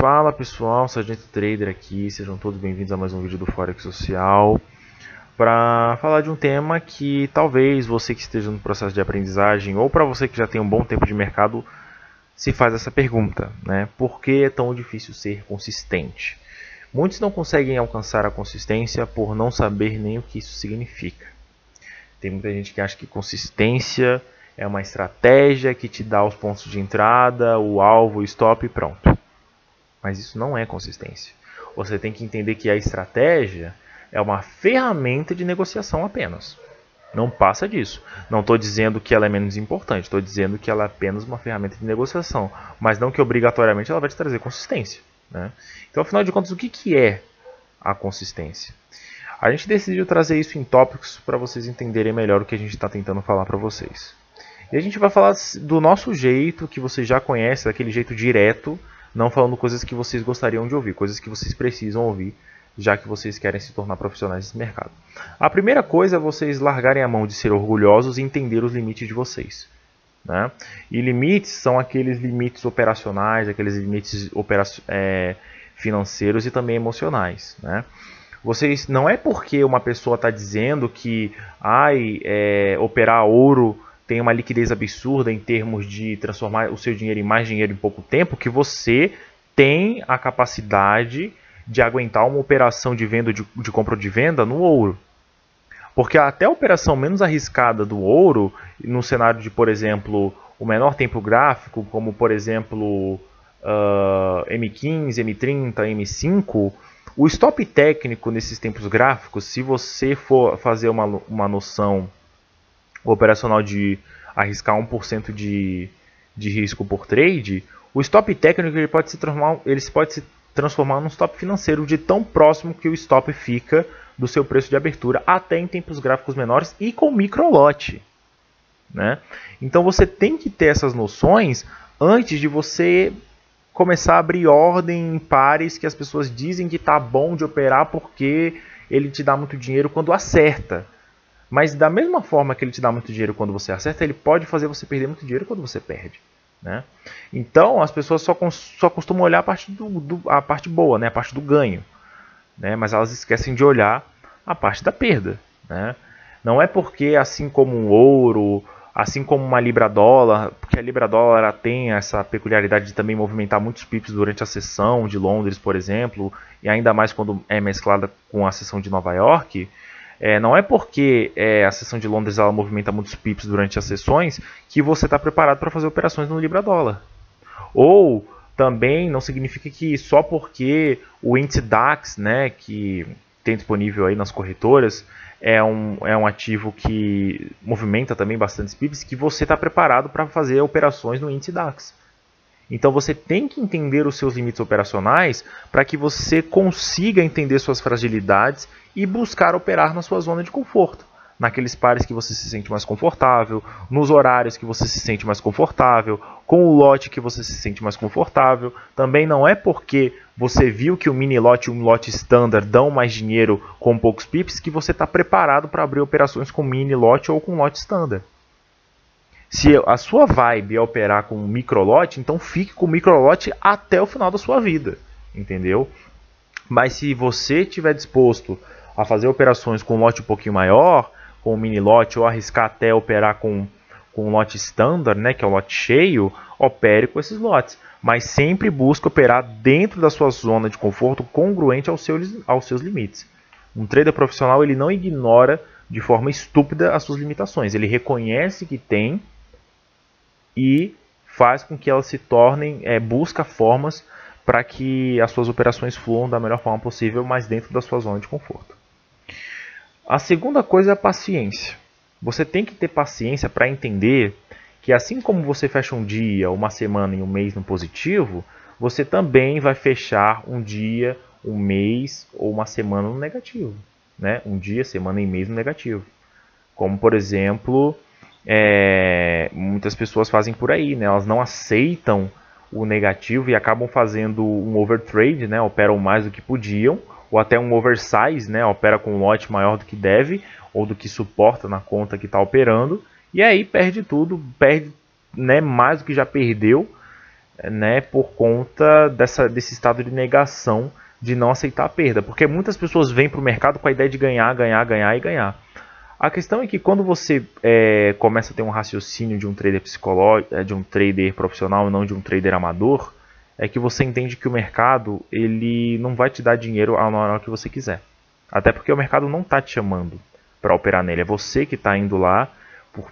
Fala pessoal, Sargento Trader aqui, sejam todos bem-vindos a mais um vídeo do Forex Social para falar de um tema que talvez você que esteja no processo de aprendizagem ou para você que já tem um bom tempo de mercado se faz essa pergunta, né? Por que é tão difícil ser consistente? Muitos não conseguem alcançar a consistência por não saber nem o que isso significa. Tem muita gente que acha que consistência é uma estratégia que te dá os pontos de entrada, o alvo, o stop e pronto. Mas isso não é consistência. Você tem que entender que a estratégia é uma ferramenta de negociação apenas. Não passa disso. Não estou dizendo que ela é menos importante. Estou dizendo que ela é apenas uma ferramenta de negociação. Mas não que obrigatoriamente ela vai te trazer consistência, né? Então, afinal de contas, o que é a consistência? A gente decidiu trazer isso em tópicos para vocês entenderem melhor o que a gente está tentando falar para vocês. E a gente vai falar do nosso jeito, que você já conhece, daquele jeito direto, não falando coisas que vocês gostariam de ouvir, coisas que vocês precisam ouvir, já que vocês querem se tornar profissionais desse mercado. A primeira coisa é vocês largarem a mão de ser orgulhosos e entender os limites de vocês, né? E limites são aqueles limites operacionais, aqueles limites financeiros e também emocionais, né? Vocês, não é porque uma pessoa está dizendo que operar ouro tem uma liquidez absurda em termos de transformar o seu dinheiro em mais dinheiro em pouco tempo, que você tem a capacidade de aguentar uma operação de venda, de compra ou de venda no ouro. Porque até a operação menos arriscada do ouro, no cenário de, por exemplo, o menor tempo gráfico, como por exemplo M15, M30, M5, o stop técnico nesses tempos gráficos, se você for fazer uma noção operacional de arriscar 1% de risco por trade, o stop técnico ele pode se transformar num stop financeiro de tão próximo que o stop fica do seu preço de abertura, até em tempos gráficos menores e com microlote, né? Então você tem que ter essas noções antes de você começar a abrir ordem em pares que as pessoas dizem que tá bom de operar porque ele te dá muito dinheiro quando acerta. Mas da mesma forma que ele te dá muito dinheiro quando você acerta, ele pode fazer você perder muito dinheiro quando você perde, né? Então as pessoas só costumam olhar a parte boa, né? A parte do ganho, né? Mas elas esquecem de olhar a parte da perda, né? Não é porque assim como um ouro, assim como uma libra-dólar, porque a libra-dólar ela tem essa peculiaridade de também movimentar muitos pips durante a sessão de Londres, por exemplo, e ainda mais quando é mesclada com a sessão de Nova York. Não é porque a sessão de Londres ela movimenta muitos pips durante as sessões que você está preparado para fazer operações no Libra-Dólar. Ou também não significa que só porque o índice DAX, né, que tem disponível aí nas corretoras, é um ativo que movimenta também bastantes pips, que você está preparado para fazer operações no índice DAX. Então você tem que entender os seus limites operacionais para que você consiga entender suas fragilidades e buscar operar na sua zona de conforto. Naqueles pares que você se sente mais confortável, nos horários que você se sente mais confortável, com o lote que você se sente mais confortável. Também não é porque você viu que o mini lote e o lote standard dão mais dinheiro com poucos pips que você está preparado para abrir operações com mini lote ou com lote standard. Se a sua vibe é operar com microlote, então fique com microlote até o final da sua vida, entendeu? Mas se você estiver disposto a fazer operações com um lote um pouquinho maior, com um mini lote, ou arriscar até operar com um lote standard, né, que é o lote cheio, opere com esses lotes. Mas sempre busque operar dentro da sua zona de conforto congruente aos seus limites. Um trader profissional ele não ignora de forma estúpida as suas limitações. Ele reconhece que tem e faz com que elas se tornem, busca formas para que as suas operações fluam da melhor forma possível, mas dentro da sua zona de conforto. A segunda coisa é a paciência. Você tem que ter paciência para entender que assim como você fecha um dia, uma semana e um mês no positivo, você também vai fechar um dia, um mês ou uma semana no negativo, né? Um dia, semana e mês no negativo. Como por exemplo, muitas pessoas fazem por aí, né? Elas não aceitam o negativo e acabam fazendo um overtrade, né? Operam mais do que podiam, ou até um oversize, né? Opera com um lote maior do que deve, ou do que suporta na conta que está operando, e aí perde tudo, perde, né, mais do que já perdeu, né, por conta desse estado de negação, de não aceitar a perda. Porque muitas pessoas vêm para o mercado com a ideia de ganhar, ganhar, ganhar e ganhar. A questão é que quando você começa a ter um raciocínio de um trader psicológico, de um trader profissional e não de um trader amador, é que você entende que o mercado ele não vai te dar dinheiro na hora que você quiser. Até porque o mercado não está te chamando para operar nele. É você que está indo lá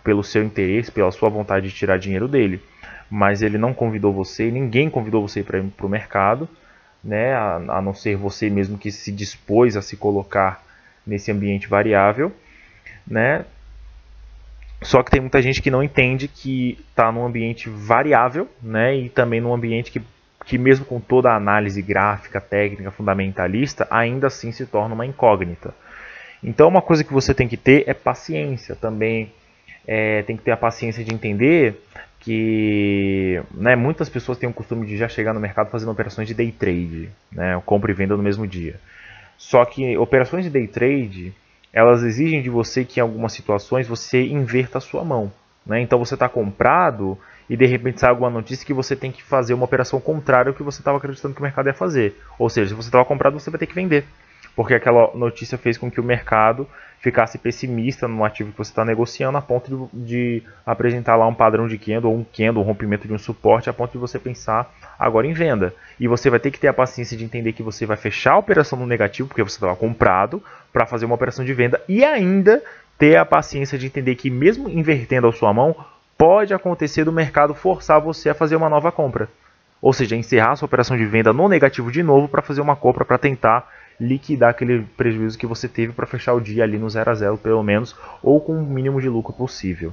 pelo seu interesse, pela sua vontade de tirar dinheiro dele. Mas ele não convidou você, ninguém convidou você para ir para o mercado, né, a não ser você mesmo que se dispôs a se colocar nesse ambiente variável, né? Só que tem muita gente que não entende que está num ambiente variável, né, e também num ambiente que mesmo com toda a análise gráfica, técnica, fundamentalista, ainda assim se torna uma incógnita. Então uma coisa que você tem que ter é paciência também. Tem que ter a paciência de entender que, né, muitas pessoas têm o costume de já chegar no mercado fazendo operações de day trade, né, compra e venda no mesmo dia. Só que operações de day trade, elas exigem de você que em algumas situações você inverta a sua mão, né? Então você está comprado e de repente sai alguma notícia que você tem que fazer uma operação contrária ao que você estava acreditando que o mercado ia fazer. Ou seja, se você estava comprado, você vai ter que vender. Porque aquela notícia fez com que o mercado ficasse pessimista no ativo que você está negociando, a ponto de apresentar lá um padrão de candle, ou um rompimento de um suporte, a ponto de você pensar agora em venda. E você vai ter que ter a paciência de entender que você vai fechar a operação no negativo, porque você estava comprado, para fazer uma operação de venda, e ainda ter a paciência de entender que mesmo invertendo a sua mão, pode acontecer do mercado forçar você a fazer uma nova compra. Ou seja, encerrar a sua operação de venda no negativo de novo para fazer uma compra, para tentar liquidar aquele prejuízo que você teve para fechar o dia ali no 0 a 0 pelo menos, ou com o mínimo de lucro possível.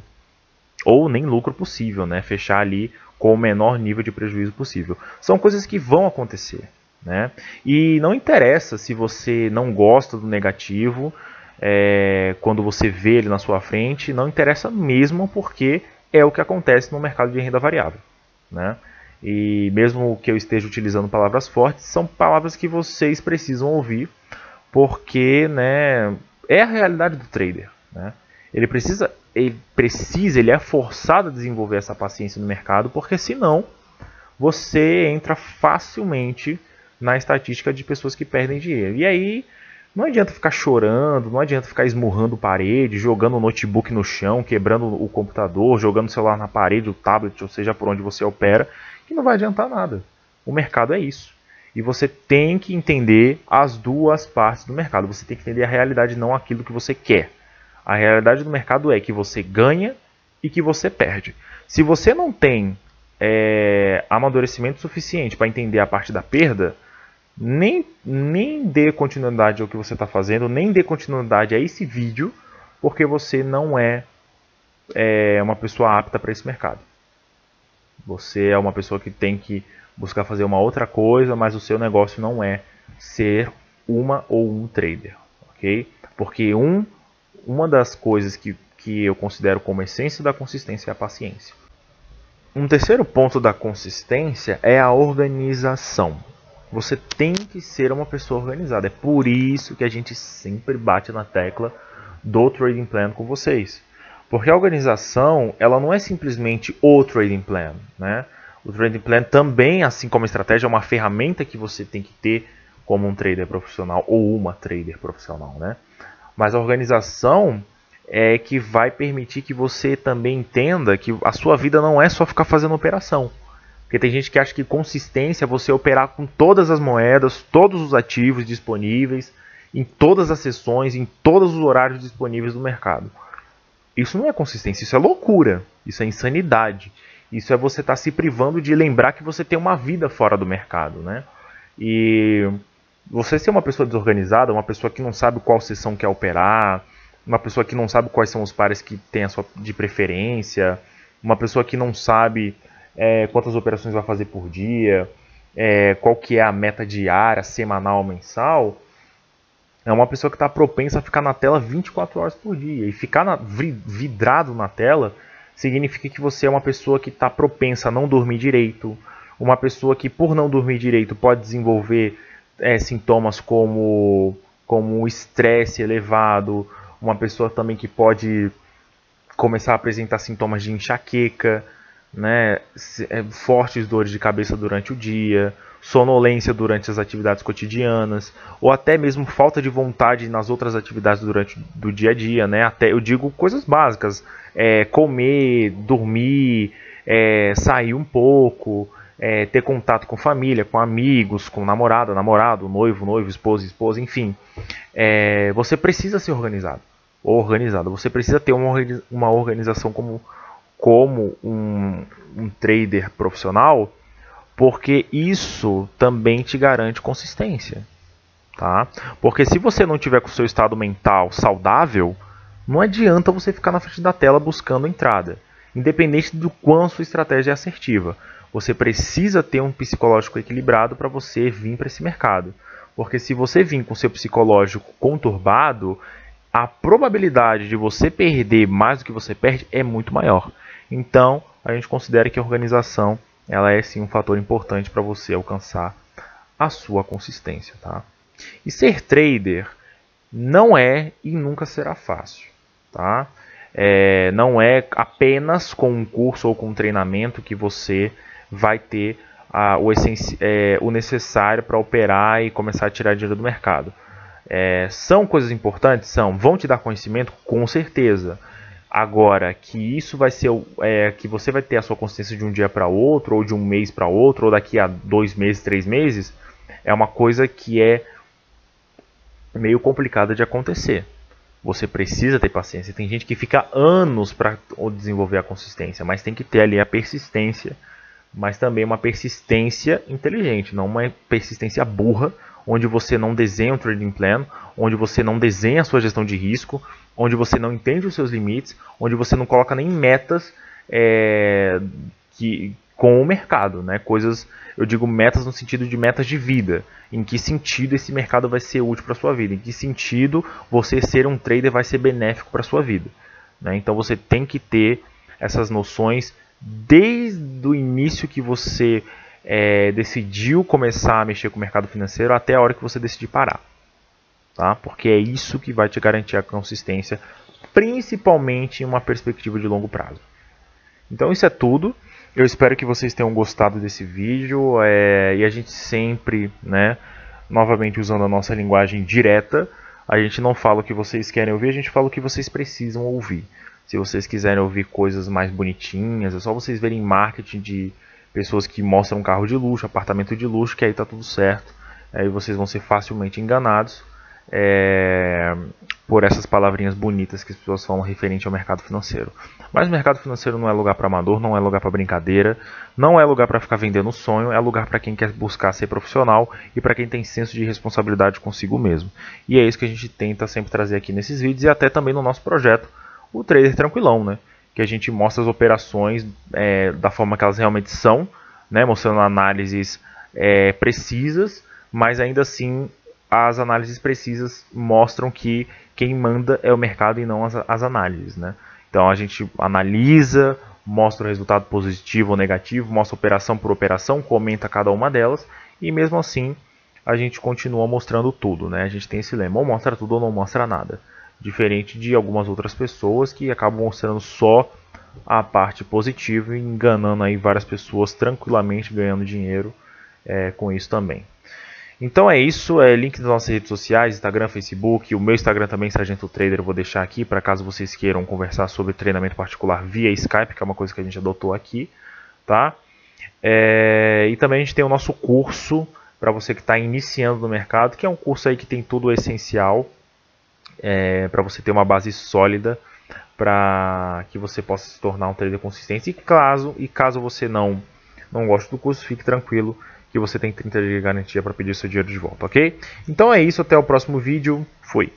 Ou nem lucro possível, né? Fechar ali com o menor nível de prejuízo possível. São coisas que vão acontecer, né? E não interessa se você não gosta do negativo, quando você vê ele na sua frente, não interessa mesmo, porque é o que acontece no mercado de renda variável, né? E mesmo que eu esteja utilizando palavras fortes, são palavras que vocês precisam ouvir, porque, né, é a realidade do trader, né? Ele é forçado a desenvolver essa paciência no mercado, porque senão você entra facilmente na estatística de pessoas que perdem dinheiro. E aí não adianta ficar chorando, não adianta ficar esmurrando parede, jogando o notebook no chão, quebrando o computador, jogando o celular na parede, o tablet, ou seja, por onde você opera, que não vai adiantar nada. O mercado é isso. E você tem que entender as duas partes do mercado. Você tem que entender a realidade, não aquilo que você quer. A realidade do mercado é que você ganha e que você perde. Se você não tem amadurecimento suficiente para entender a parte da perda, nem dê continuidade ao que você está fazendo, nem dê continuidade a esse vídeo, porque você não é uma pessoa apta para esse mercado. Você é uma pessoa que tem que buscar fazer uma outra coisa, mas o seu negócio não é ser uma ou um trader, ok? Porque uma das coisas que eu considero como essência da consistência é a paciência. Um terceiro ponto da consistência é a organização. Você tem que ser uma pessoa organizada. É por isso que a gente sempre bate na tecla do trading plan com vocês. Porque a organização, ela não é simplesmente o trading plan, né? O trading plan também, assim como a estratégia, é uma ferramenta que você tem que ter como um trader profissional ou uma trader profissional, né? Mas a organização é que vai permitir que você também entenda que a sua vida não é só ficar fazendo operação. Porque tem gente que acha que consistência é você operar com todas as moedas, todos os ativos disponíveis, em todas as sessões, em todos os horários disponíveis do mercado. Isso não é consistência, isso é loucura, isso é insanidade. Isso é você estar se privando de lembrar que você tem uma vida fora do mercado, né? E você ser uma pessoa desorganizada, uma pessoa que não sabe qual sessão quer operar, uma pessoa que não sabe quais são os pares que tem a sua de preferência, uma pessoa que não sabe quantas operações vai fazer por dia, qual que é a meta diária, semanal, mensal, é uma pessoa que está propensa a ficar na tela 24 horas por dia. E ficar vidrado na tela significa que você é uma pessoa que está propensa a não dormir direito, uma pessoa que por não dormir direito pode desenvolver sintomas como estresse elevado, uma pessoa também que pode começar a apresentar sintomas de enxaqueca, né, fortes dores de cabeça durante o dia, sonolência durante as atividades cotidianas, ou até mesmo falta de vontade nas outras atividades do dia a dia, né? Até eu digo coisas básicas, comer, dormir, sair um pouco, ter contato com família, com amigos, com namorada, namorado, noivo, esposa, enfim. Você precisa ser organizado ou organizada. Você precisa ter uma organização como um trader profissional, porque isso também te garante consistência, tá? Porque se você não tiver com o seu estado mental saudável, não adianta você ficar na frente da tela buscando entrada, independente do quão sua estratégia é assertiva. Você precisa ter um psicológico equilibrado para você vir para esse mercado. Porque se você vir com seu psicológico conturbado, a probabilidade de você perder mais do que você perde é muito maior. Então, a gente considera que a organização ela é sim um fator importante para você alcançar a sua consistência, tá? E ser trader não é e nunca será fácil, tá? Não é apenas com um curso ou com um treinamento que você vai ter o necessário para operar e começar a tirar dinheiro do mercado. São coisas importantes? São. Vão te dar conhecimento? Com certeza. Agora, que isso vai ser que você vai ter a sua consciência de um dia para outro, ou de um mês para outro, ou daqui a 2 meses, 3 meses, é uma coisa que é meio complicada de acontecer. Você precisa ter paciência. Tem gente que fica anos para desenvolver a consistência, mas tem que ter ali a persistência, mas também uma persistência inteligente, não uma persistência burra, onde você não desenha um trading plan, onde você não desenha a sua gestão de risco, onde você não entende os seus limites, onde você não coloca nem metas com o mercado, né? Coisas, eu digo metas no sentido de metas de vida. Em que sentido esse mercado vai ser útil para a sua vida? Em que sentido você ser um trader vai ser benéfico para a sua vida? Né? Então você tem que ter essas noções desde o início que você decidiu começar a mexer com o mercado financeiro até a hora que você decidir parar. Tá? Porque é isso que vai te garantir a consistência, principalmente em uma perspectiva de longo prazo. Então isso é tudo. Eu espero que vocês tenham gostado desse vídeo e a gente sempre, né, novamente usando a nossa linguagem direta, a gente não fala o que vocês querem ouvir, a gente fala o que vocês precisam ouvir. Se vocês quiserem ouvir coisas mais bonitinhas, é só vocês verem marketing de pessoas que mostram carro de luxo, apartamento de luxo, que aí tá tudo certo. Aí vocês vão ser facilmente enganados por essas palavrinhas bonitas que as pessoas falam referente ao mercado financeiro. Mas o mercado financeiro não é lugar para amador, não é lugar para brincadeira, não é lugar para ficar vendendo sonho, é lugar para quem quer buscar ser profissional e para quem tem senso de responsabilidade consigo mesmo. E é isso que a gente tenta sempre trazer aqui nesses vídeos e até também no nosso projeto, o Trader Tranquilão, né? Que a gente mostra as operações da forma que elas realmente são, né? Mostrando análises precisas, mas ainda assim as análises precisas mostram que quem manda é o mercado e não as análises, né? Então a gente analisa, mostra o resultado positivo ou negativo, mostra operação por operação, comenta cada uma delas e mesmo assim a gente continua mostrando tudo, né? A gente tem esse lema, ou mostra tudo ou não mostra nada. Diferente de algumas outras pessoas que acabam mostrando só a parte positiva e enganando aí várias pessoas tranquilamente ganhando dinheiro com isso também. Então é isso, link das nossas redes sociais, Instagram, Facebook, o meu Instagram também, Sargento Trader, eu vou deixar aqui para caso vocês queiram conversar sobre treinamento particular via Skype, que é uma coisa que a gente adotou aqui, tá? E também a gente tem o nosso curso para você que está iniciando no mercado, que é um curso aí que tem tudo o essencial para você ter uma base sólida para que você possa se tornar um trader consistente. E caso você não goste do curso, fique tranquilo que você tem 30 dias de garantia para pedir seu dinheiro de volta, ok? Então é isso, até o próximo vídeo. Fui!